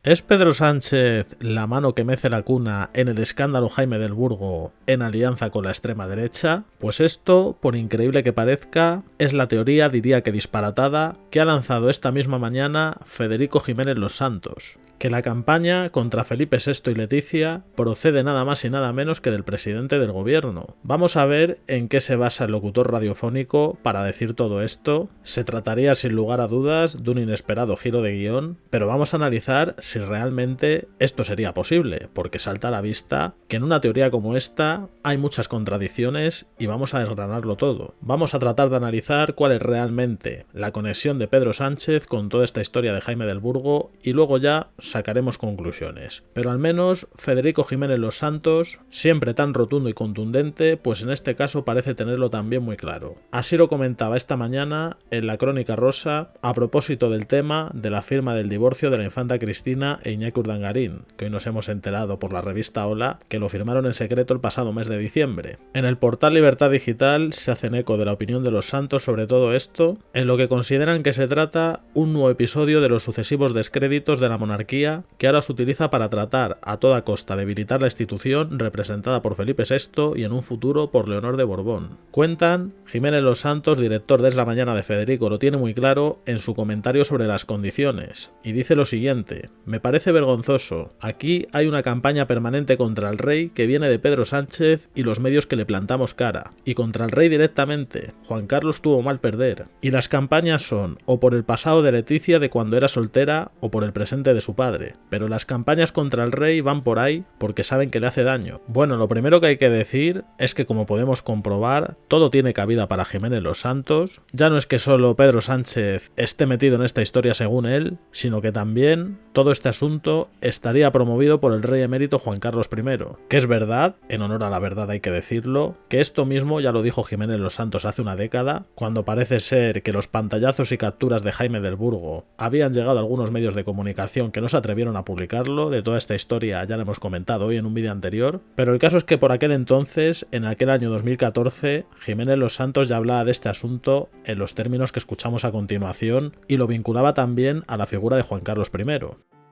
¿Es Pedro Sánchez la mano que mece la cuna en el escándalo Jaime del Burgo en alianza con la extrema derecha? Pues esto, por increíble que parezca, es la teoría, diría que disparatada, que ha lanzado esta misma mañana Federico Jiménez Los Santos, que la campaña contra Felipe VI y Leticia procede nada más y nada menos que del presidente del gobierno. Vamos a ver en qué se basa el locutor radiofónico para decir todo esto. Se trataría sin lugar a dudas de un inesperado giro de guión, pero vamos a analizar si realmente esto sería posible, porque salta a la vista que en una teoría como esta hay muchas contradicciones y vamos a desgranarlo todo. Vamos a tratar de analizar cuál es realmente la conexión de Pedro Sánchez con toda esta historia de Jaime del Burgo y luego ya sacaremos conclusiones. Pero al menos Federico Jiménez Los Santos, siempre tan rotundo y contundente, pues en este caso parece tenerlo también muy claro. Así lo comentaba esta mañana en la Crónica Rosa a propósito del tema de la firma del divorcio de la infanta Cristina e Iñaki Urdangarín, que hoy nos hemos enterado por la revista Hola que lo firmaron en secreto el pasado mes de diciembre. En el portal Libertad Digital se hacen eco de la opinión de Los Santos sobre todo esto, en lo que consideran que se trata un nuevo episodio de los sucesivos descréditos de la monarquía que ahora se utiliza para tratar a toda costa de debilitar la institución representada por Felipe VI y en un futuro por Leonor de Borbón. Cuentan, Jiménez Los Santos, director de Es la Mañana de Federico, lo tiene muy claro en su comentario sobre las condiciones, y dice lo siguiente: me parece vergonzoso, aquí hay una campaña permanente contra el rey que viene de Pedro Sánchez y los medios que le plantamos cara, y contra el rey directamente. Juan Carlos tuvo mal perder, y las campañas son o por el pasado de Leticia de cuando era soltera o por el presente de su padre, pero las campañas contra el rey van por ahí porque saben que le hace daño. Bueno, lo primero que hay que decir es que, como podemos comprobar, todo tiene cabida para Jiménez Los Santos. Ya no es que solo Pedro Sánchez esté metido en esta historia según él, sino que también todo este asunto estaría promovido por el rey emérito Juan Carlos I, que es verdad, en honor a la verdad hay que decirlo, que esto mismo ya lo dijo Jiménez Los Santos hace una década, cuando parece ser que los pantallazos y capturas de Jaime del Burgo habían llegado a algunos medios de comunicación que no se atrevieron a publicarlo. De toda esta historia ya la hemos comentado hoy en un vídeo anterior, pero el caso es que por aquel entonces, en aquel año 2014, Jiménez Los Santos ya hablaba de este asunto en los términos que escuchamos a continuación y lo vinculaba también a la figura de Juan Carlos I.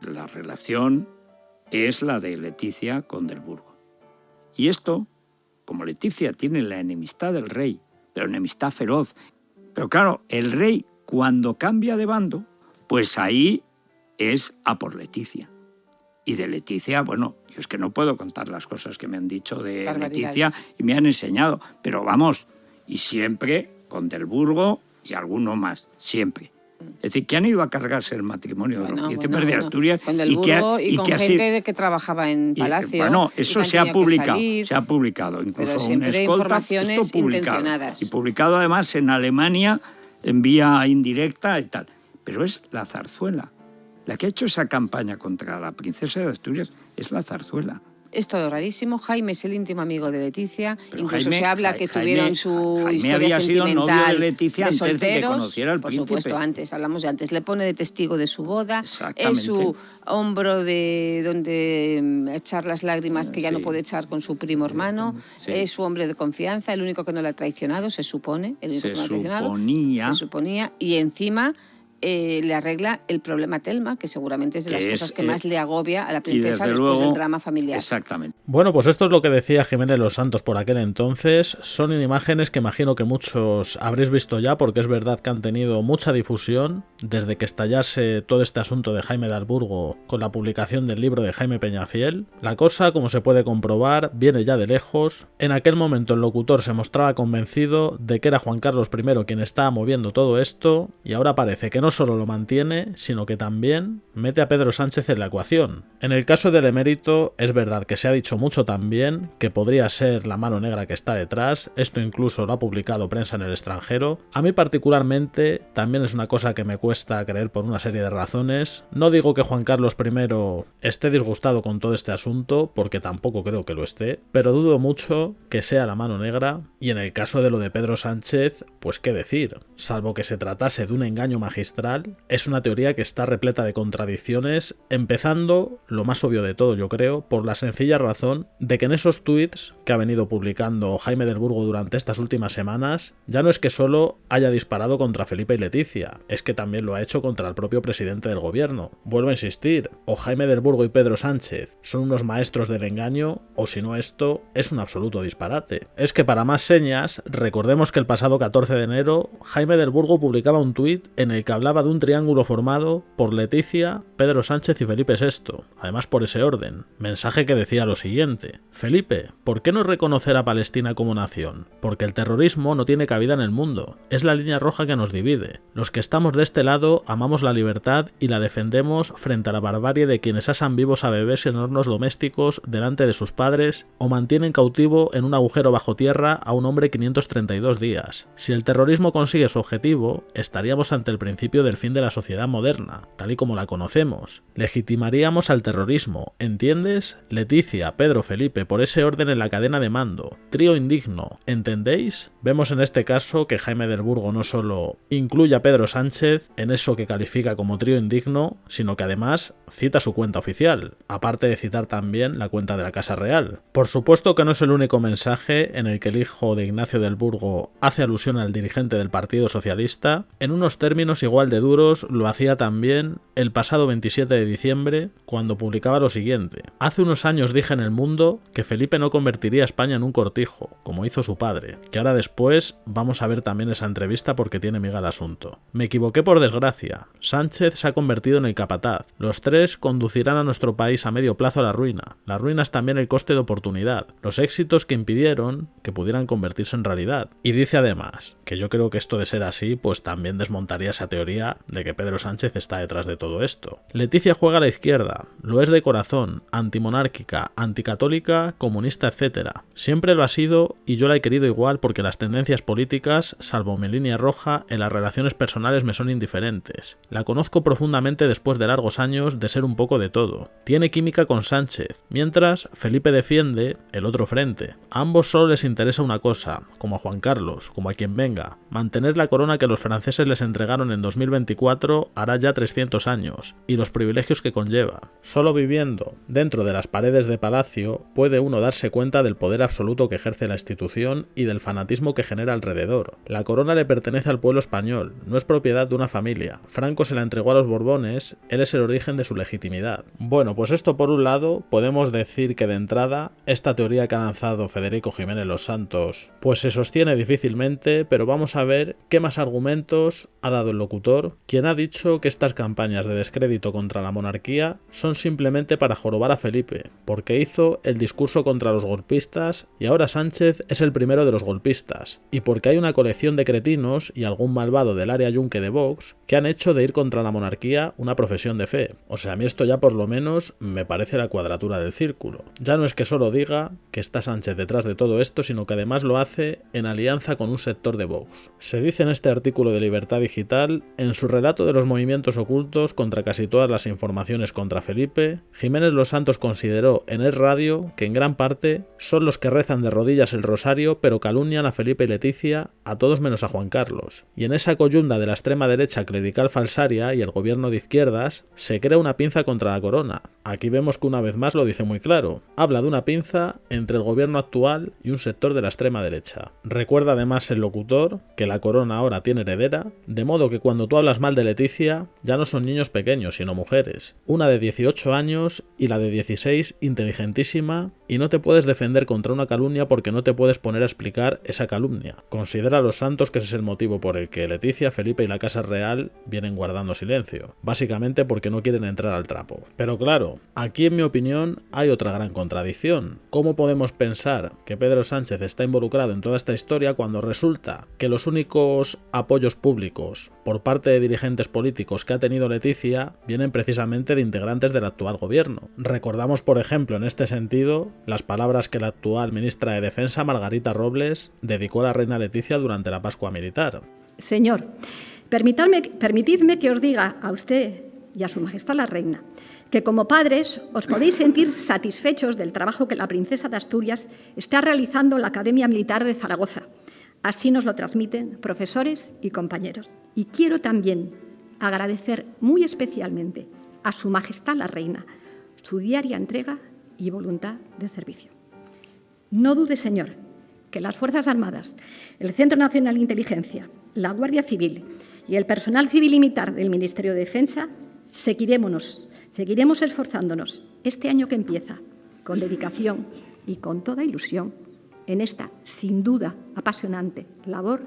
La relación es la de Leticia con del Burgo. Y esto, como Leticia tiene la enemistad del rey, pero enemistad feroz, pero claro, el rey cuando cambia de bando, pues ahí es a por Leticia. Y de Leticia, bueno, yo es que no puedo contar las cosas que me han dicho de Leticia y me han enseñado, pero vamos, y siempre con del Burgo y alguno más, siempre. Es decir, que han ido a cargarse el matrimonio de los príncipes de Asturias. Con del Burgo y con gente que trabajaba en Palacio. Bueno, eso se ha publicado, incluso pero siempre un escolta, informaciones intencionadas. Y publicado además en Alemania en vía indirecta y tal. Pero es la Zarzuela. La que ha hecho esa campaña contra la princesa de Asturias es la Zarzuela. Es todo rarísimo. Jaime es el íntimo amigo de Leticia. Pero incluso Jaime, se habla que tuvieron su Jaime historia había sido sentimental novio de Leticia antes solteros. de que conociera al príncipe. Por supuesto, antes, hablamos de antes. Le pone de testigo de su boda. Exactamente. Es su hombro de donde echar las lágrimas que ya no puede echar con su primo hermano. Sí. Es su hombre de confianza, el único que no le ha traicionado, se supone. El único que no le ha traicionado. Se suponía. Y encima le arregla el problema a Telma, que seguramente es de las cosas que más le agobia a la princesa después del drama familiar. Exactamente. Bueno, pues esto es lo que decía Jiménez Los Santos por aquel entonces. Son imágenes que imagino que muchos habréis visto ya, porque es verdad que han tenido mucha difusión desde que estallase todo este asunto de Jaime del Burgo con la publicación del libro de Jaime Peñafiel. La cosa, como se puede comprobar, viene ya de lejos. En aquel momento el locutor se mostraba convencido de que era Juan Carlos I quien estaba moviendo todo esto, y ahora parece que no solo lo mantiene, sino que también mete a Pedro Sánchez en la ecuación. En el caso del emérito, es verdad que se ha dicho mucho también que podría ser la mano negra que está detrás. Esto incluso lo ha publicado prensa en el extranjero. A mí particularmente también es una cosa que me cuesta creer por una serie de razones. No digo que Juan Carlos I esté disgustado con todo este asunto, porque tampoco creo que lo esté, pero dudo mucho que sea la mano negra. Y en el caso de lo de Pedro Sánchez, pues qué decir, salvo que se tratase de un engaño magistral teatral, es una teoría que está repleta de contradicciones, empezando, lo más obvio de todo yo creo, por la sencilla razón de que en esos tweets que ha venido publicando Jaime del Burgo durante estas últimas semanas, ya no es que solo haya disparado contra Felipe y Leticia, es que también lo ha hecho contra el propio presidente del gobierno. Vuelvo a insistir, o Jaime del Burgo y Pedro Sánchez son unos maestros del engaño, o si no esto es un absoluto disparate. Es que para más señas, recordemos que el pasado 14 de enero, Jaime del Burgo publicaba un tuit en el que hablaba de un triángulo formado por Leticia, Pedro Sánchez y Felipe VI, además por ese orden. Mensaje que decía lo siguiente: Felipe, ¿por qué no reconocer a Palestina como nación? Porque el terrorismo no tiene cabida en el mundo, es la línea roja que nos divide. Los que estamos de este lado amamos la libertad y la defendemos frente a la barbarie de quienes asan vivos a bebés en hornos domésticos delante de sus padres o mantienen cautivo en un agujero bajo tierra a un hombre 532 días. Si el terrorismo consigue su objetivo, estaríamos ante el principio del fin de la sociedad moderna, tal y como la conocemos. Legitimaríamos al terrorismo, ¿entiendes? Leticia, Pedro, Felipe, por ese orden en la cadena de mando. Trío indigno, ¿entendéis? Vemos en este caso que Jaime del Burgo no solo incluye a Pedro Sánchez en eso que califica como trío indigno, sino que además cita su cuenta oficial, aparte de citar también la cuenta de la Casa Real. Por supuesto que no es el único mensaje en el que el hijo de Ignacio del Burgo hace alusión al dirigente del Partido Socialista. En unos términos igual de duros lo hacía también el pasado 27 de diciembre, cuando publicaba lo siguiente: hace unos años dije en El Mundo que Felipe no convertiría a España en un cortijo, como hizo su padre, que ahora después vamos a ver también esa entrevista porque tiene miga el asunto. Me equivoqué por desgracia. Sánchez se ha convertido en el capataz. Los tres conducirán a nuestro país a medio plazo a la ruina. La ruina es también el coste de oportunidad, los éxitos que impidieron que pudieran convertirse en realidad. Y dice además que yo creo que esto de ser así, pues también desmontaría esa teoría de que Pedro Sánchez está detrás de todo esto. Leticia juega a la izquierda, lo es de corazón, antimonárquica, anticatólica, comunista, etc. Siempre lo ha sido y yo la he querido igual porque las tendencias políticas, salvo mi línea roja, en las relaciones personales me son indiferentes. La conozco profundamente después de largos años de ser un poco de todo. Tiene química con Sánchez, mientras Felipe defiende el otro frente. A ambos solo les interesa una cosa, como a Juan Carlos, como a quien venga: mantener la corona que los franceses les entregaron en 2024 hará ya 300 años, y los privilegios que conlleva. Solo viviendo dentro de las paredes de palacio puede uno darse cuenta del poder absoluto que ejerce la institución y del fanatismo que genera alrededor. La corona le pertenece al pueblo español, no es propiedad de una familia. Franco se la entregó a los Borbones, él es el origen de su legitimidad. Bueno, pues esto por un lado, podemos decir que de entrada, esta teoría que ha lanzado Federico Jiménez Los Santos, pues se sostiene difícilmente, pero vamos a ver qué más argumentos ha dado el locutor, quien ha dicho que estas campañas de descrédito contra la monarquía son simplemente para jorobar a Felipe, porque hizo el discurso contra los golpistas y ahora Sánchez es el primero de los golpistas, y porque hay una colección de cretinos y algún malvado del área yunque de Vox que han hecho de ir contra la monarquía una profesión de fe. O sea, a mí esto ya por lo menos me parece la cuadratura del círculo. Ya no es que solo diga que está Sánchez detrás de todo esto, sino que además lo hace en alianza con un sector de Vox. Se dice en este artículo de Libertad Digital: en su relato de los movimientos ocultos contra casi todas las informaciones contra Felipe, Jiménez Los Santos consideró en Es Radio que en gran parte son los que rezan de rodillas el rosario pero calumnian a Felipe y Leticia, a todos menos a Juan Carlos. Y en esa coyunda de la extrema derecha clerical falsaria y el gobierno de izquierdas se crea una pinza contra la corona. Aquí vemos que una vez más lo dice muy claro. Habla de una pinza entre el gobierno actual y un sector de la extrema derecha. Recuerda además el locutor que la corona ahora tiene heredera, de modo que cuando tú hablas mal de Leticia ya no son niños pequeños sino mujeres. Una de 18 años y la de 16 inteligentísima, y no te puedes defender contra una calumnia porque no te puedes poner a explicar esa calumnia. Considera a Los Santos que ese es el motivo por el que Leticia, Felipe y la Casa Real vienen guardando silencio, básicamente porque no quieren entrar al trapo. Pero claro, aquí en mi opinión hay otra gran contradicción. ¿Cómo podemos pensar que Pedro Sánchez está involucrado en toda esta historia cuando resulta que los únicos apoyos públicos por parte de dirigentes políticos que ha tenido Leticia vienen precisamente de integrantes del actual gobierno? Recordamos, por ejemplo, en este sentido, las palabras que la actual ministra de Defensa, Margarita Robles, dedicó a la reina Leticia durante la Pascua Militar. Señor, permitidme que os diga a usted y a su majestad la reina que como padres os podéis sentir satisfechos del trabajo que la princesa de Asturias está realizando en la Academia Militar de Zaragoza. Así nos lo transmiten profesores y compañeros. Y quiero también agradecer muy especialmente a Su Majestad la Reina su diaria entrega y voluntad de servicio. No dude, señor, que las Fuerzas Armadas, el Centro Nacional de Inteligencia, la Guardia Civil y el personal civil y militar del Ministerio de Defensa seguiremos esforzándonos este año que empieza con dedicación y con toda ilusión en esta, sin duda, apasionante labor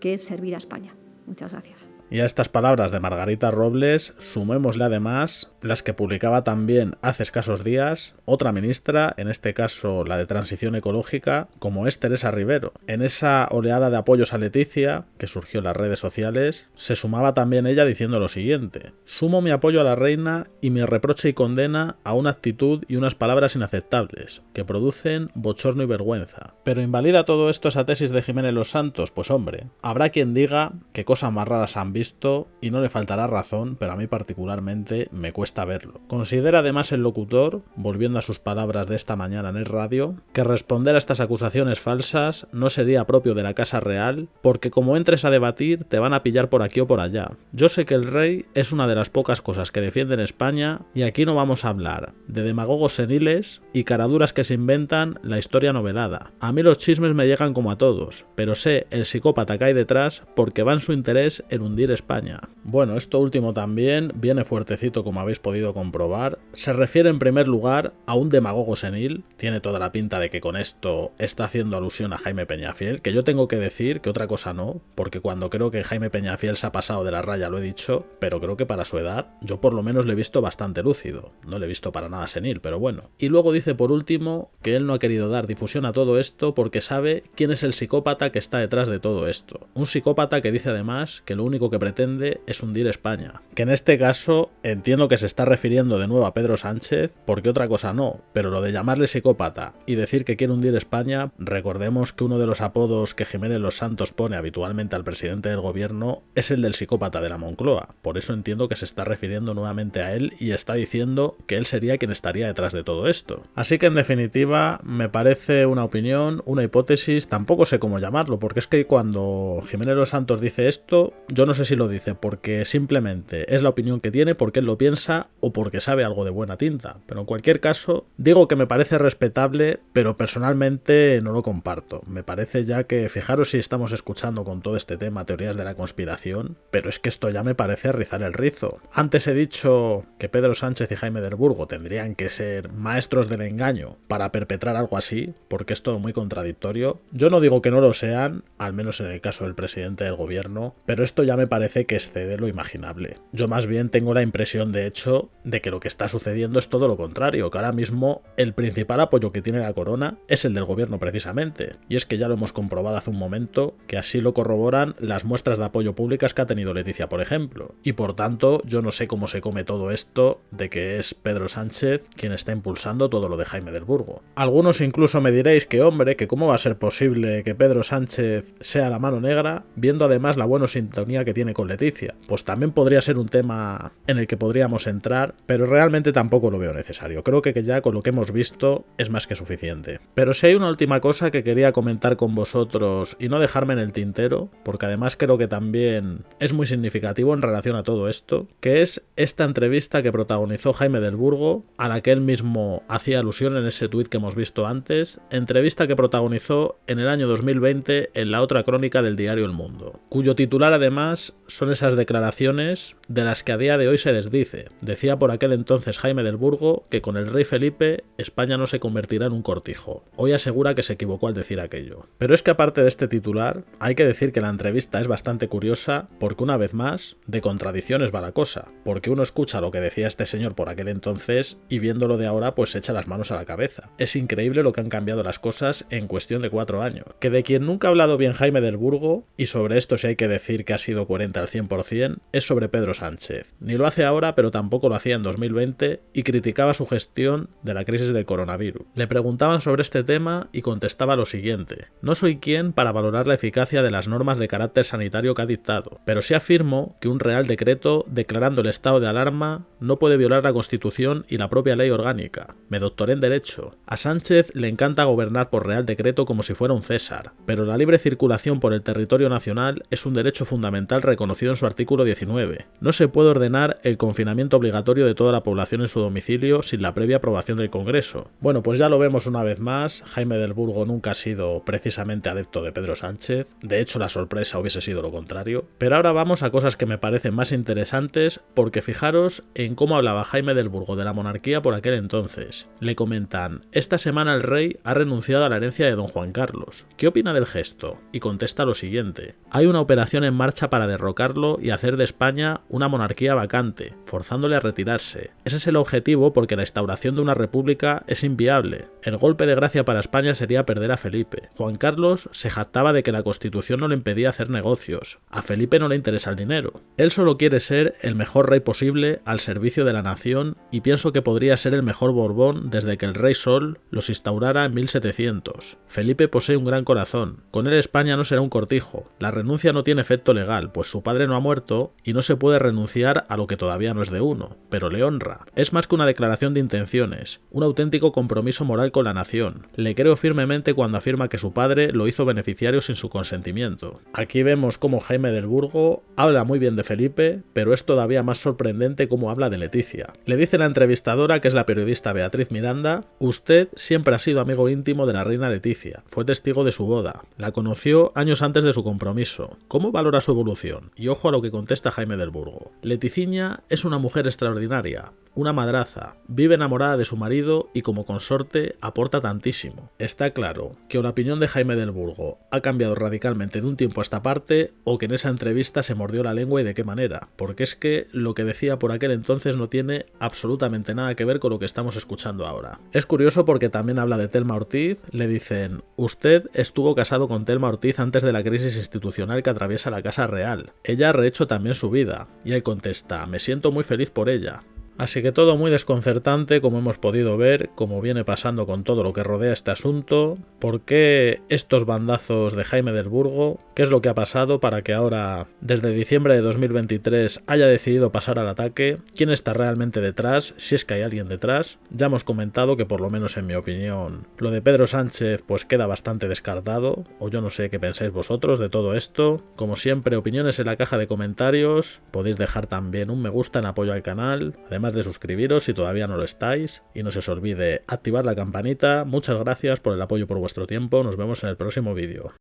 que es servir a España. Muchas gracias. Y a estas palabras de Margarita Robles sumémosle además las que publicaba también hace escasos días otra ministra, en este caso la de Transición Ecológica, como es Teresa Rivero. En esa oleada de apoyos a Leticia, que surgió en las redes sociales, se sumaba también ella diciendo lo siguiente: sumo mi apoyo a la reina y mi reproche y condena a una actitud y unas palabras inaceptables, que producen bochorno y vergüenza. Pero ¿invalida todo esto esa tesis de Jiménez Los Santos? Pues hombre, habrá quien diga que cosas más raras han visto y no le faltará razón, pero a mí particularmente me cuesta verlo. Considera además el locutor, volviendo a sus palabras de esta mañana en el radio, que responder a estas acusaciones falsas no sería propio de la Casa Real, porque como entres a debatir te van a pillar por aquí o por allá. Yo sé que el rey es una de las pocas cosas que defienden España y aquí no vamos a hablar de demagogos seniles y caraduras que se inventan la historia novelada. A mí los chismes me llegan como a todos, pero sé el psicópata que hay detrás porque va en su interés en hundir España. Bueno, esto último también viene fuertecito, como habéis podido comprobar. Se refiere en primer lugar a un demagogo senil. Tiene toda la pinta de que con esto está haciendo alusión a Jaime Peñafiel, que yo tengo que decir que otra cosa no, porque cuando creo que Jaime Peñafiel se ha pasado de la raya lo he dicho, pero creo que para su edad yo por lo menos le he visto bastante lúcido. No le he visto para nada senil, pero bueno. Y luego dice por último que él no ha querido dar difusión a todo esto porque sabe quién es el psicópata que está detrás de todo esto. Un psicópata que dice además que lo único que pretende es hundir España. Que en este caso entiendo que se está refiriendo de nuevo a Pedro Sánchez, porque otra cosa no, pero lo de llamarle psicópata y decir que quiere hundir España, recordemos que uno de los apodos que Jiménez Los Santos pone habitualmente al presidente del gobierno es el del psicópata de la Moncloa. Por eso entiendo que se está refiriendo nuevamente a él y está diciendo que él sería quien estaría detrás de todo esto. Así que en definitiva me parece una opinión, una hipótesis, tampoco sé cómo llamarlo, porque es que cuando Jiménez Los Santos dice esto, yo no sé si lo dice porque simplemente es la opinión que tiene, porque él lo piensa o porque sabe algo de buena tinta. Pero en cualquier caso, digo que me parece respetable, pero personalmente no lo comparto. Me parece ya que, fijaros si estamos escuchando con todo este tema teorías de la conspiración, pero es que esto ya me parece rizar el rizo. Antes he dicho que Pedro Sánchez y Jaime del Burgo tendrían que ser maestros del engaño para perpetrar algo así, porque es todo muy contradictorio. Yo no digo que no lo sean, al menos en el caso del presidente del gobierno, pero esto ya me parece que excede lo imaginable. Yo más bien tengo la impresión, de hecho, de que lo que está sucediendo es todo lo contrario, que ahora mismo el principal apoyo que tiene la corona es el del gobierno precisamente, y es que ya lo hemos comprobado hace un momento, que así lo corroboran las muestras de apoyo públicas que ha tenido Leticia, por ejemplo, y por tanto yo no sé cómo se come todo esto de que es Pedro Sánchez quien está impulsando todo lo de Jaime del Burgo. Algunos incluso me diréis que hombre, que cómo va a ser posible que Pedro Sánchez sea la mano negra, viendo además la buena sintonía que tiene con Leticia. Pues también podría ser un tema en el que podríamos entrar, pero realmente tampoco lo veo necesario. Creo que ya con lo que hemos visto es más que suficiente. Pero si hay una última cosa que quería comentar con vosotros y no dejarme en el tintero, porque además creo que también es muy significativo en relación a todo esto, que es esta entrevista que protagonizó Jaime del Burgo, a la que él mismo hacía alusión en ese tuit que hemos visto antes, entrevista que protagonizó en el año 2020 en la otra crónica del diario El Mundo, cuyo titular además son esas declaraciones de las que a día de hoy se desdice. Decía por aquel entonces Jaime del Burgo que con el rey Felipe España no se convertirá en un cortijo. Hoy asegura que se equivocó al decir aquello. Pero es que aparte de este titular, hay que decir que la entrevista es bastante curiosa porque una vez más, de contradicciones va la cosa. Porque uno escucha lo que decía este señor por aquel entonces y viéndolo de ahora pues se echa las manos a la cabeza. Es increíble lo que han cambiado las cosas en cuestión de 4 años. Que de quien nunca ha hablado bien Jaime del Burgo, y sobre esto sí hay que decir que ha sido coherente al 100%, es sobre Pedro Sánchez. Ni lo hace ahora, pero tampoco lo hacía en 2020 y criticaba su gestión de la crisis del coronavirus. Le preguntaban sobre este tema y contestaba lo siguiente: no soy quien para valorar la eficacia de las normas de carácter sanitario que ha dictado, pero sí afirmo que un real decreto declarando el estado de alarma no puede violar la Constitución y la propia ley orgánica. Me doctoré en Derecho. A Sánchez le encanta gobernar por real decreto como si fuera un César, pero la libre circulación por el territorio nacional es un derecho fundamental reconocido en su artículo 19. No se puede ordenar el confinamiento obligatorio de toda la población en su domicilio sin la previa aprobación del Congreso. Bueno, pues ya lo vemos una vez más, Jaime del Burgo nunca ha sido precisamente adepto de Pedro Sánchez, de hecho la sorpresa hubiese sido lo contrario, pero ahora vamos a cosas que me parecen más interesantes porque fijaros en cómo hablaba Jaime del Burgo de la monarquía por aquel entonces. Le comentan: esta semana el rey ha renunciado a la herencia de don Juan Carlos. ¿Qué opina del gesto? Y contesta lo siguiente: hay una operación en marcha para derrocarlo y hacer de España una monarquía vacante, forzándole a retirarse. Ese es el objetivo porque la instauración de una república es inviable. El golpe de gracia para España sería perder a Felipe. Juan Carlos se jactaba de que la Constitución no le impedía hacer negocios. A Felipe no le interesa el dinero. Él solo quiere ser el mejor rey posible al servicio de la nación y pienso que podría ser el mejor Borbón desde que el rey Sol los instaurara en 1700. Felipe posee un gran corazón. Con él España no será un cortijo. La renuncia no tiene efecto legal, pues su padre no ha muerto y no se puede renunciar a lo que todavía no es de uno, pero le honra. Es más que una declaración de intenciones, un auténtico compromiso moral con la nación. Le creo firmemente cuando afirma que su padre lo hizo beneficiario sin su consentimiento. Aquí vemos cómo Jaime del Burgo habla muy bien de Felipe, pero es todavía más sorprendente cómo habla de Leticia. Le dice la entrevistadora, que es la periodista Beatriz Miranda: usted siempre ha sido amigo íntimo de la reina Leticia, fue testigo de su boda, la conoció años antes de su compromiso. ¿Cómo valora su evolución? Y ojo a lo que contesta Jaime del Burgo: Leticiña es una mujer extraordinaria, una madraza, vive enamorada de su marido y como consorte aporta tantísimo. Está claro que o la opinión de Jaime del Burgo ha cambiado radicalmente de un tiempo a esta parte, o que en esa entrevista se mordió la lengua y de qué manera, porque es que lo que decía por aquel entonces no tiene absolutamente nada que ver con lo que estamos escuchando ahora. Es curioso porque también habla de Telma Ortiz. Le dicen: usted estuvo casado con Telma Ortiz antes de la crisis institucional que atraviesa la Casa Real. Ella ha rehecho también su vida. Y él contesta: me siento muy feliz por ella. Así que todo muy desconcertante, como hemos podido ver, como viene pasando con todo lo que rodea este asunto. ¿Por qué estos bandazos de Jaime del Burgo? ¿Qué es lo que ha pasado para que ahora, desde diciembre de 2023, haya decidido pasar al ataque? ¿Quién está realmente detrás? Si es que hay alguien detrás. Ya hemos comentado que, por lo menos en mi opinión, lo de Pedro Sánchez pues queda bastante descartado, o yo no sé qué pensáis vosotros de todo esto. Como siempre, opiniones en la caja de comentarios. Podéis dejar también un me gusta en apoyo al canal, además de suscribiros si todavía no lo estáis, y no se os olvide activar la campanita. Muchas gracias por el apoyo, por vuestro tiempo, nos vemos en el próximo vídeo.